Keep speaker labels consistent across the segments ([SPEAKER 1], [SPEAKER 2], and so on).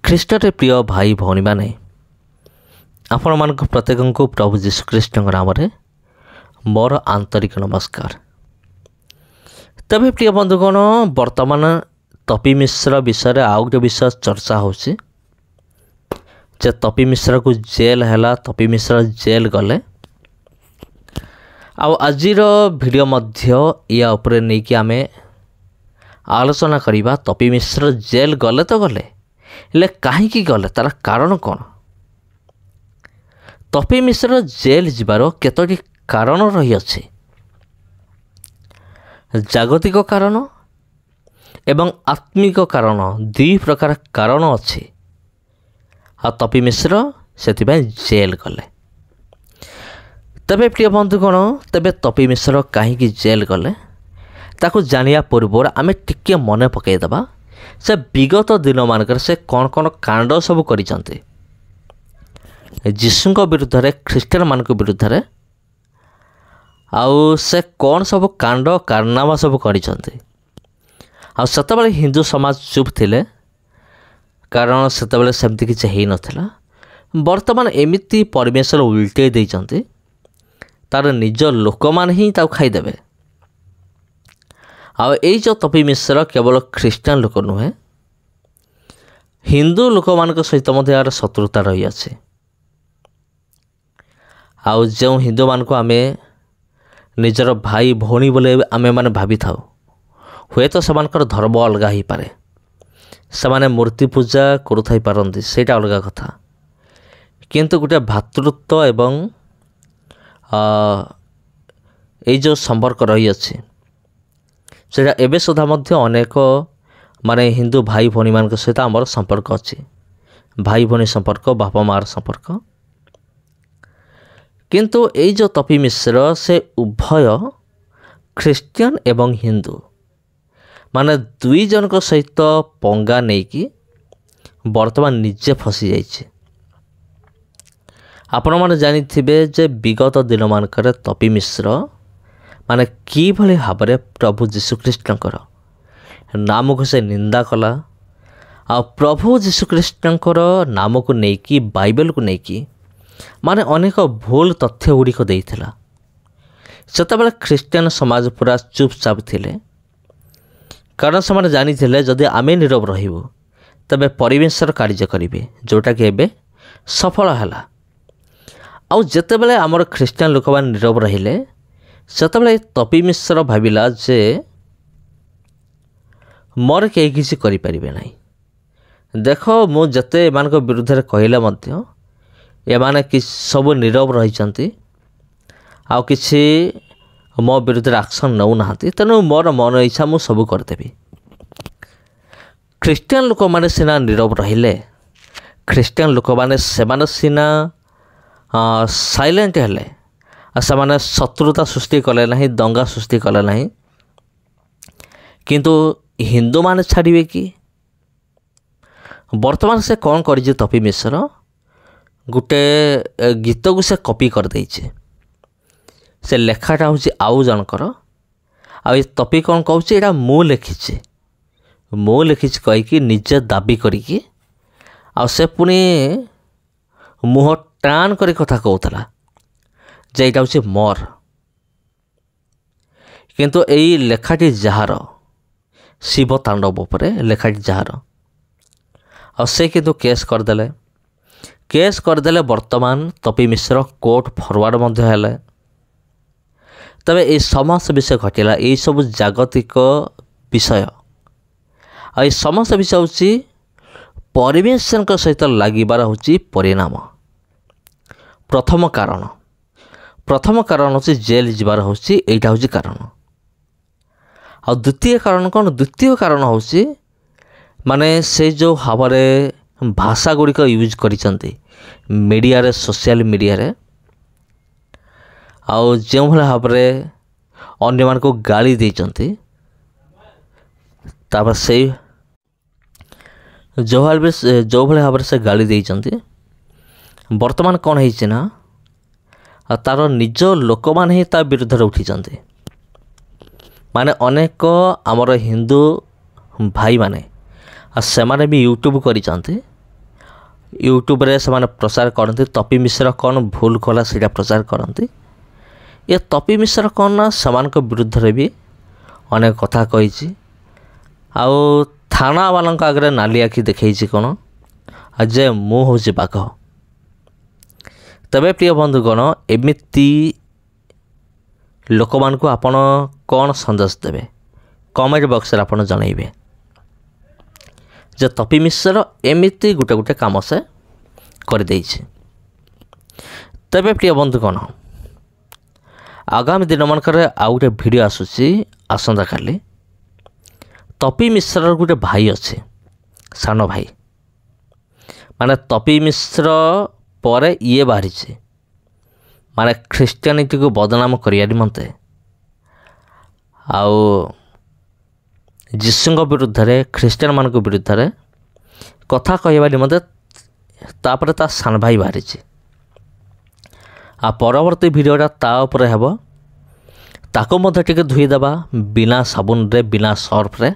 [SPEAKER 1] ଖ୍ରୀଷ୍ଟରେ ପ୍ରିୟ ଭାଇ ଭଉଣୀମାନେ, ଆପଣମାନଙ୍କ ପ୍ରତ୍ୟେକଙ୍କୁ ପ୍ରଭୁ ଯୀଶୁଖ୍ରୀଷ୍ଟଙ୍କ ନାମରେ ମୋର ଆନ୍ତରିକ ନମସ୍କାର। ତେବେ ପ୍ରିୟ ବନ୍ଧୁଗଣ, ବର୍ତ୍ତମାନ ତପି ମିଶ୍ର ବିଷୟରେ ଆଉ ଗୋଟେ ବିଷୟ ଚର୍ଚ୍ଚା ହେଉଛି ଯେ ତପି ମିଶ୍ରକୁ ଜେଲ୍ ହେଲା, ତପି ମିଶ୍ର ଜେଲ୍ ଗଲେ। ଆଉ ଆଜିର ଭିଡ଼ିଓ ମଧ୍ୟ ୟା ଉପରେ ନେଇକି ଆମେ ଆଲୋଚନା କରିବା। ତପି ମିଶ୍ର ଜେଲ୍ ଗଲେ ତ ଗଲେ, ହେଲେ କାହିଁକି ଗଲେ, ତା'ର କାରଣ କ'ଣ? ତପି ମିଶ୍ର ଜେଲ୍ ଯିବାର କେତୋଟି କାରଣ ରହିଅଛି। ଜାଗତିକ କାରଣ ଏବଂ ଆତ୍ମିକ କାରଣ, ଦୁଇ ପ୍ରକାର କାରଣ ଅଛି। ଆଉ ତପି ମିଶ୍ର ସେଥିପାଇଁ ଜେଲ୍ ଗଲେ। ତେବେ ପ୍ରିୟ ବନ୍ଧୁଗଣ, ତେବେ ତପି ମିଶ୍ର କାହିଁକି ଜେଲ୍ ଗଲେ ତାକୁ ଜାଣିବା ପୂର୍ବରୁ ଆମେ ଟିକିଏ ମନେ ପକାଇଦେବା ସେ ବିଗତ ଦିନମାନଙ୍କରେ ସେ କ'ଣ କ'ଣ କାଣ୍ଡ ସବୁ କରିଛନ୍ତି ଯୀଶୁଙ୍କ ବିରୁଦ୍ଧରେ, ଖ୍ରୀଷ୍ଟିଆନମାନଙ୍କ ବିରୁଦ୍ଧରେ। ଆଉ ସେ କ'ଣ ସବୁ କାଣ୍ଡ କାରନାମା ସବୁ କରିଛନ୍ତି। ଆଉ ସେତେବେଳେ ହିନ୍ଦୁ ସମାଜ ଚୁପ୍ ଥିଲେ, କାରଣ ସେତେବେଳେ ସେମିତି କିଛି ହେଇନଥିଲା। ବର୍ତ୍ତମାନ ଏମିତି ପରିବେଶରେ ଉଲ୍ଟେଇ ଦେଇଛନ୍ତି, ତା'ର ନିଜ ଲୋକମାନେ ହିଁ ତାକୁ ଖାଇଦେବେ। ଆଉ ଏଇ ଯେଉଁ ତପି ମିଶ୍ର କେବଳ ଖ୍ରୀଷ୍ଟିଆନ ଲୋକ ନୁହେଁ, ହିନ୍ଦୁ ଲୋକମାନଙ୍କ ସହିତ ମଧ୍ୟ ଏହାର ଶତ୍ରୁତା ରହିଅଛି। ଆଉ ଯେଉଁ ହିନ୍ଦୁମାନଙ୍କୁ ଆମେ ନିଜର ଭାଇ ଭଉଣୀ ବୋଲି ଆମେମାନେ ଭାବିଥାଉ, ହୁଏତ ସେମାନଙ୍କର ଧର୍ମ ଅଲଗା ହୋଇପାରେ, ସେମାନେ ମୂର୍ତ୍ତି ପୂଜା କରୁଥାଇପାରନ୍ତି, ସେଇଟା ଅଲଗା କଥା। କିନ୍ତୁ ଗୋଟେ ଭାତୃତ୍ୱ ଏବଂ ଏଇ ଯେଉଁ ସମ୍ପର୍କ ରହିଅଛି, ସେଇଟା ଏବେ ସୁଦ୍ଧା ମଧ୍ୟ ଅନେକ ହିନ୍ଦୁ ଭାଇ ଭଉଣୀମାନଙ୍କ ସହିତ ଆମର ସମ୍ପର୍କ ଅଛି। ଭାଇ ଭଉଣୀ ସମ୍ପର୍କ, ବାପା ମାଆର ସମ୍ପର୍କ। କିନ୍ତୁ ଏଇ ଯେଉଁ ତପି ମିଶ୍ର, ସେ ଉଭୟ ଖ୍ରୀଷ୍ଟିଆନ ଏବଂ ହିନ୍ଦୁ ଦୁଇ ଜଣଙ୍କ ସହିତ ପଙ୍ଗା ନେଇକି ବର୍ତ୍ତମାନ ନିଜେ ଫସିଯାଇଛି। ଆପଣମାନେ ଜାଣିଥିବେ ଯେ ବିଗତ ଦିନମାନଙ୍କରେ ତପି ମିଶ୍ର କିଭଳି ଭାବରେ ପ୍ରଭୁ ଯୀଶୁଖ୍ରୀଷ୍ଟଙ୍କର ନାମକୁ ସେ ନିନ୍ଦା କଲା। ଆଉ ପ୍ରଭୁ ଯୀଶୁଖ୍ରୀଷ୍ଟଙ୍କର ନାମକୁ ନେଇକି, ବାଇବେଲକୁ ନେଇକି ଅନେକ ଭୁଲ ତଥ୍ୟ ଗୁଡ଼ିକ ଦେଇଥିଲା। ସେତେବେଳେ ଖ୍ରୀଷ୍ଟିଆନ ସମାଜ ପୁରା ଚୁପଚାପ ଥିଲେ, କାରଣ ସେମାନେ ଜାଣିଥିଲେ ଯଦି ଆମେ ନୀରବ ରହିବୁ ତେବେ ପରିବେଶର କାର୍ଯ୍ୟ କରିବେ, ଯେଉଁଟାକି ଏବେ ସଫଳ ହେଲା। ଆଉ ଯେତେବେଳେ ଆମର ଖ୍ରୀଷ୍ଟିଆନ ଲୋକମାନେ ନୀରବ ରହିଲେ, ସେତେବେଳେ ତପି ମିଶ୍ର ଭାବିଲା ଯେ ମୋର କେହି କିଛି କରିପାରିବେ ନାହିଁ। ଦେଖ, ମୁଁ ଯେତେ ଏମାନଙ୍କ ବିରୁଦ୍ଧରେ କହିଲେ ମଧ୍ୟ ଏମାନେ ସବୁ ନୀରବ ରହିଛନ୍ତି, ଆଉ କିଛି ମୋ ବିରୁଦ୍ଧରେ ଆକ୍ସନ୍ ନେଉନାହାନ୍ତି। ତେଣୁ ମୋର ମନ ଇଚ୍ଛା ମୁଁ ସବୁ କରିଦେବି। ଖ୍ରୀଷ୍ଟିଆନ ଲୋକମାନେ ସିନା ନୀରବ ରହିଲେ, ଖ୍ରୀଷ୍ଟିଆନ ଲୋକମାନେ ସେମାନେ ସିନା ସାଇଲେଣ୍ଟ ହେଲେ, ଆଉ ସେମାନେ ଶତ୍ରୁତା ସୃଷ୍ଟି କଲେ ନାହିଁ, ଦଙ୍ଗା ସୃଷ୍ଟି କଲେ ନାହିଁ। କିନ୍ତୁ ହିନ୍ଦୁମାନେ ଛାଡ଼ିବେ କି? ବର୍ତ୍ତମାନ ସେ କ'ଣ କରିଛି, ତପି ମିଶ୍ର ଗୋଟେ ଗୀତକୁ ସେ କପି କରିଦେଇଛି। ସେ ଲେଖାଟା ହେଉଛି ଆଉ ଜଣଙ୍କର, ଆଉ ଏ ତପି କ'ଣ କହୁଛି, ଏଇଟା ମୁଁ ଲେଖିଛି କହିକି ନିଜେ ଦାବି କରିକି, ଆଉ ସେ ପୁଣି ମୁହଁ ଟାଣ କରି କଥା କହୁଥିଲା ଯେ ଏଇଟା ହେଉଛି ମୋର। କିନ୍ତୁ ଏଇ ଲେଖାଟି ଯାହାର, ଶିବ ତାଣ୍ଡବ ଉପରେ ଲେଖାଟି ଯାହାର, ଆଉ ସେ କିନ୍ତୁ କେସ୍ କରିଦେଲେ। ବର୍ତ୍ତମାନ ତପି ମିଶ୍ର କୋର୍ଟ ଫରୱାର୍ଡ଼ ମଧ୍ୟ ହେଲେ। ତେବେ এই ସମସ୍ତ ବିଷୟ ଘଟିଲା, ଏଇସବୁ ଜାଗତିକ ବିଷୟ, ଆଉ এই ସମସ୍ତ ବିଷୟ ହେଉଛି ପରିବେଶଙ୍କ ସହିତ ଲାଗିବାର ହେଉଛି ପରିଣାମ। ପ୍ରଥମ କାରଣ ହେଉଛି ଜେଲ୍ ଯିବାର ହେଉଛି, ଏଇଟା ହେଉଛି କାରଣ। ଆଉ ଦ୍ୱିତୀୟ କାରଣ କ'ଣ? ଦ୍ୱିତୀୟ କାରଣ ହେଉଛି ସେ ଯେଉଁ ଭାବରେ ଭାଷା ଗୁଡ଼ିକ ୟୁଜ୍ କରିଛନ୍ତି ମିଡ଼ିଆରେ, ସୋସିଆଲ ମିଡ଼ିଆରେ, ଆଉ ଯେଉଁଭଳି ଭାବରେ ଅନ୍ୟମାନଙ୍କୁ ଗାଳି ଦେଇଛନ୍ତି, ତାପରେ ଯେଉଁଭଳି ଭାବରେ ସେ ଗାଳି ଦେଇଛନ୍ତି, ବର୍ତ୍ତମାନ କ'ଣ ହେଇଛି ନା, ତା'ର ନିଜ ଲୋକମାନେ ହିଁ ତା ବିରୁଦ୍ଧରେ ଉଠିଛନ୍ତି। ଅନେକ ଆମର ହିନ୍ଦୁ ଭାଇମାନେ, ଆଉ ସେମାନେ ବି ୟୁଟ୍ୟୁବ୍ କରିଛନ୍ତି, यूट्यूब रे से प्रचार करती तपी मिश्र कौन भूल कला से प्रचार करती। ये तपी मिश्र कौन ना समान विरुद्ध रे भी अनेक कथा कही आउ थाना वालों आगे नाली आखि देखी कौन जे मु हूँ बाघ। तबे प्रिय बंधुगण एमिती लोक मान आपण कौन संदेश देवे कमेंट बॉक्स रे आपण जनइबे जे तपी मिश्र एमिती गुटे गुटे काम से कर देइछि। तबे प्रिय बंधुगण आगामी दिन मानकर आउ गोटे भिडियो आसुची आसंता काली। तपी मिश्र गोटे भाई अच्छे सान भाई माने तपी मिश्र पर ये बाहरी माने ख्रीष्टियानिटी को बदनाम करिया निमंते आउ जीशुଙ୍କ विरुद्ध ख्रीष्टियान मान विरुद्ध कथा कहवा निमंते तापर ता सान भाई बाहरी आ परवर्ती भिडियोटा ता उपरे हेबो ताको मध्य टिके धुईदेवा बिना साबुन रे बिना सर्फ रे।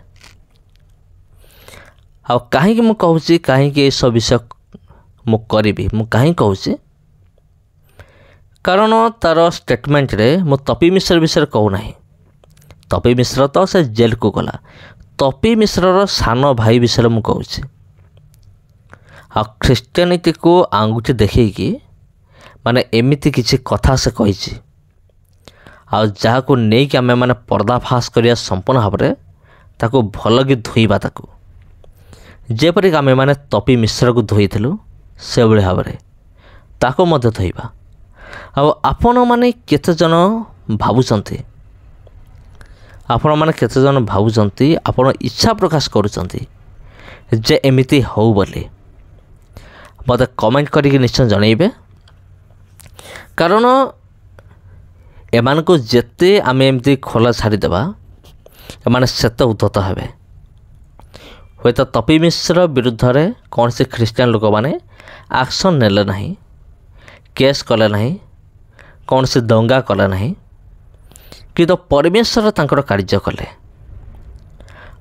[SPEAKER 1] आ कहीं मु कहूँ कहीं ये सब विषय मु करी मु कहीं कहूँ कारण तार स्टेटमेंट रे मु तपी मिश्र विषय कहूना। तपी मिश्र तो से जेल को गला तपी मिश्र सान भाई विषय मु कहूँ आ ख्रीष्टियानिटी को आंगुठी देखी माने एमिति किछि कथा से कही आ जहाँ को नहीं कि आमे माने पर्दाफाश करिया संपूर्ण भाव में ताको भल कि धोइबा ताको जेपरिक आमे माने तपी मिश्र को धोइथिलु से भली भाव में ताको मध्य धोइबा। आपण माने केते जन भाबुचंती आपण माने केते जन भाबुचंती आपण इच्छा प्रकाश करूचंती जे एमिति हो बोली मते कमेंट करके निश्चय जनइबे कारण एमान को जेते आमे एमती खोला छाड़ीदेवा एमाने सेते उद्धत हेबे। हुए तो तपी मिश्र विरुद्ध रे कौन से ख्रीष्टियान लोक माने एक्शन नेले नहीं केस कले नहीं कौन से दंगा कले नहीं कि तो परमेश्वर तांकर कार्य कले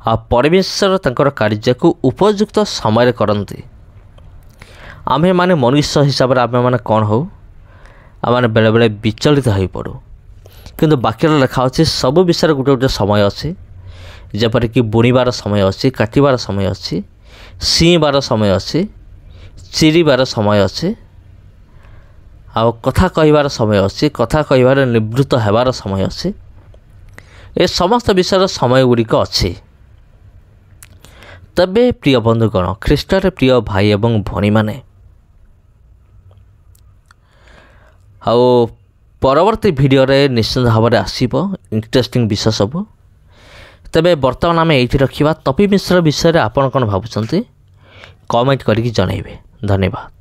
[SPEAKER 1] आ परमेश्वर तांकर कार्य को उपयुक्त समय करती। आमे माने मनुष्य हिसाब से आमे माने कौन हो आमे बेले बेले विचलित हो पड़ू किंतु बाक्य लिखा अच्छे सब विषय गोटे गोटे समय अच्छे जेपरिक बुणीबार समय अच्छी काटिबार समय अच्छी सीबार समय अच्छी चिरीबार समय अच्छे आ कथा कहबार समय अच्छी कथा कहबार निवृत्त होबार समय अच्छे ए समस्त विषय समय गुड़िक अच्छी। तबे प्रिय बंधुगण ख्रीष्टर प्रिय भाई एवं भणी माने आउ परवर्ती भिडियो रे निश्चित भाव में आसीबो इंटरेस्टिंग विषय सब। तबे वर्तमान आम ये रखा तपी मिश्र विषय में आपण कौन भावुंट कमेंट करके जनइबे। धन्यवाद।